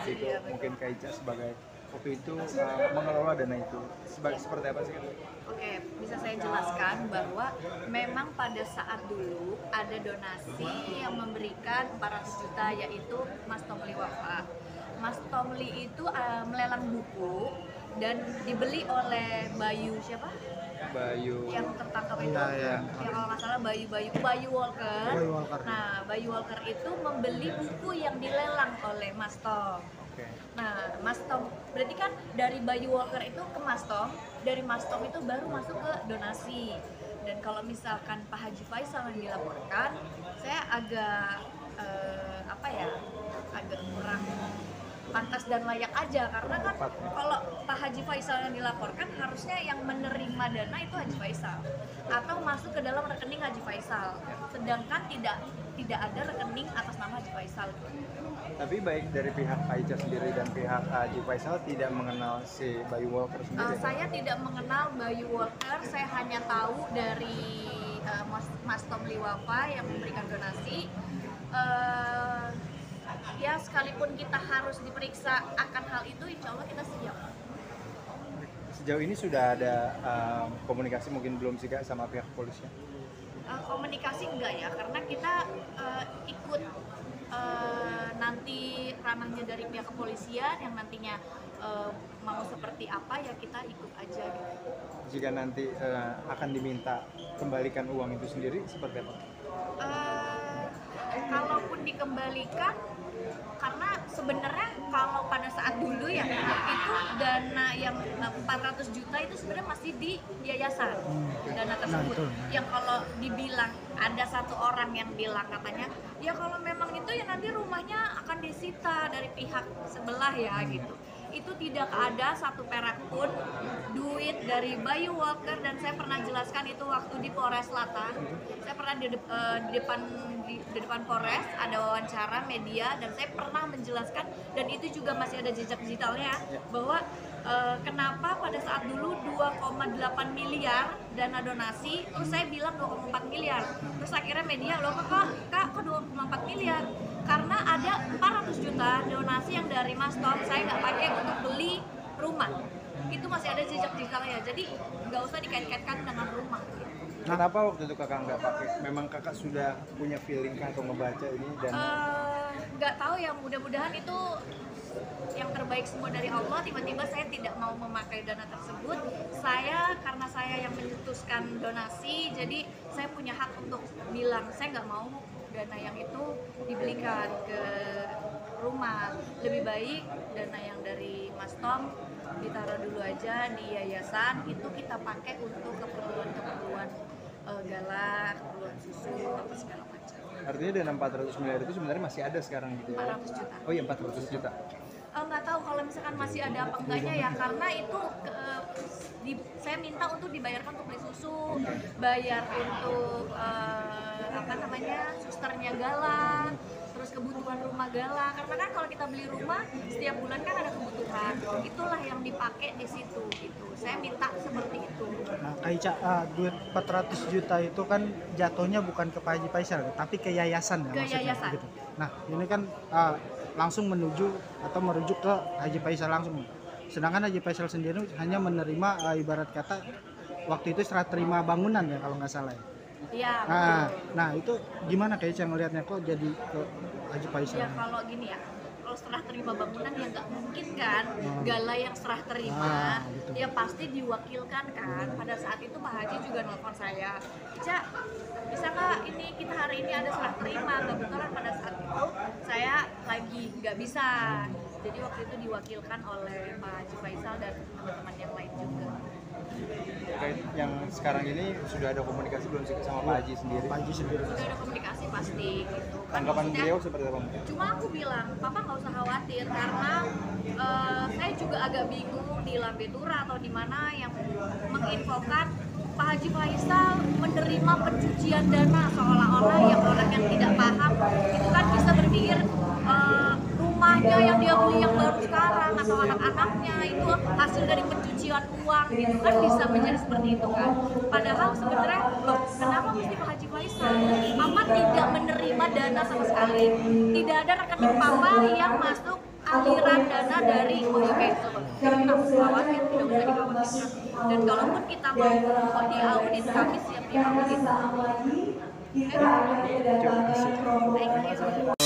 gitu. Iya, betul. Mungkin Kak Ica sebagai waktu itu mengelola dana itu seperti apa sih? Oke, bisa saya jelaskan bahwa memang pada saat dulu ada donasi yang memberikan 400 juta yaitu Mas Tomli Wafa. Mas Tomli itu melelang buku dan dibeli oleh Bayu siapa? Bayu Yang tertangkap itu, Iya. yang kalau nggak salah Bayu Walker. Bayu Walker. Nah, Bayu Walker itu membeli buku yang dilelang oleh Mas Tom. Oke. Nah, Mas Tom, berarti kan dari Bayu Walker itu ke Mas Tom, dari Mas Tom itu baru masuk ke donasi. Dan kalau misalkan Pak Haji Faisal yang dilaporkan, saya agak agak kurang pantas dan layak aja karena kan kalau Pak Haji Faisal yang dilaporkan harusnya yang menerima dana itu Haji Faisal atau masuk ke dalam rekening Haji Faisal, sedangkan tidak ada rekening atas nama Haji Faisal. Tapi baik dari pihak Aicha sendiri dan pihak Haji Faisal tidak mengenal si Bayu Walker sendiri. Saya tidak mengenal Bayu Walker, saya hanya tahu dari Mas Tomli Wafa yang memberikan donasi. Ya sekalipun kita harus diperiksa akan hal itu, insya Allah kita siap. Sejauh ini sudah ada komunikasi mungkin belum sih Kak sama pihak kepolisian? Komunikasi enggak ya, karena kita ikut nanti ranahnya dari pihak kepolisian yang nantinya mau seperti apa ya kita ikut aja gitu. Jika nanti akan diminta kembalikan uang itu sendiri seperti apa? Kalaupun dikembalikan, karena sebenarnya kalau pada saat dulu ya itu dana yang 400 juta itu sebenarnya masih di yayasan dana tersebut. Yang kalau dibilang ada satu orang yang bilang katanya ya kalau memang itu ya nanti rumahnya akan disita dari pihak sebelah ya gitu. Itu tidak ada satu perak pun duit dari Bayu Walker, dan saya pernah jelaskan itu waktu di Polres Selatan. Saya pernah di depan Polres ada wawancara media dan saya pernah menjelaskan, dan itu juga masih ada jejak digitalnya bahwa kenapa pada saat dulu 2,8 miliar dana donasi, terus saya bilang 2,4 miliar, terus akhirnya media loh kak kok 2,4 miliar, karena ada 400 juta donasi yang dari Mas Tom saya nggak pakai untuk beli rumah. Itu masih ada jejak digitalnya, jadi nggak usah dikait-kaitkan dengan rumah. Kenapa waktu itu kakak nggak pakai? Memang kakak sudah punya feeling kah atau ngebaca ini dan nggak tahu ya, mudah-mudahan itu yang terbaik semua dari Allah. Tiba-tiba saya tidak mau memakai dana tersebut. Karena saya yang mencetuskan donasi, jadi saya punya hak untuk bilang saya nggak mau dana yang itu dibelikan ke rumah. Lebih baik dana yang dari Mas Tom ditaruh dulu aja di yayasan, itu kita pakai untuk keperluan galak, keperluan susu, apa segala macam. artinya dana 400 miliar itu sebenarnya masih ada sekarang gitu ya? 400 juta. Oh iya 400 juta. Nggak tahu kalau misalkan masih ada apa enggaknya ya, karena itu saya minta untuk dibayarkan untuk beli susu, bayar untuk susternya Gala, terus kebutuhan rumah Gala, karena kan kalau kita beli rumah setiap bulan kan ada kebutuhan, itulah yang dipakai di situ gitu. Saya minta seperti itu. Nah, Kak Ica, duit 400 juta itu kan jatuhnya bukan ke Pak Haji Faisal, tapi ke yayasan ya, Ke maksudnya, yayasan. gitu. Nah, ini kan langsung menuju atau merujuk ke Haji Faisal langsung. Sedangkan Haji Faisal sendiri hanya menerima ibarat kata waktu itu serah terima bangunan ya kalau nggak salah ya. Iya. Nah itu gimana Kak Ica ngelihatnya kok jadi ke Haji Faisal? Ya kalau gini ya, kalau serah terima bangunan ya nggak mungkin kan, Gala yang serah terima, betul. ya pasti diwakilkan kan. Pada saat itu Pak Haji juga nelfon saya, Ica, bisa nggak ini kita hari ini ada serah terima? Kebetulan pada saat itu saya lagi nggak bisa, jadi waktu itu diwakilkan oleh Pak Haji Faisal dan teman-teman yang lain juga. Terkait yang sekarang ini sudah ada komunikasi belum sih sama Pak Haji sendiri? Pak Haji sendiri. Sudah ada komunikasi pasti gitu. Kan Tanggapan maksudnya, beliau seperti apa? cuma aku bilang, Papa nggak usah khawatir karena saya juga agak bingung di Lambe Tura atau di mana yang menginfokan Pak Haji Faisal menerima pencucian dana, seolah-olah yang orang yang tidak paham itu kan bisa berpikir rumahnya yang dia beli yang baru sekarang atau anak-anaknya itu hasil dari pencucian uang gitu kan, bisa menjadi seperti itu kan. Padahal sebenarnya loh, kenapa mesti Pak Haji Faisal? Papa tidak menerima dana sama sekali, tidak ada rekening Papa yang masuk aliran dana dari OJK tersebut. Jadi kita harus khawatir, tidak usah dikhawatirkan. Dan kalaupun kita mau diaudit, kami siap diaudit. Terima kasih. Thank you.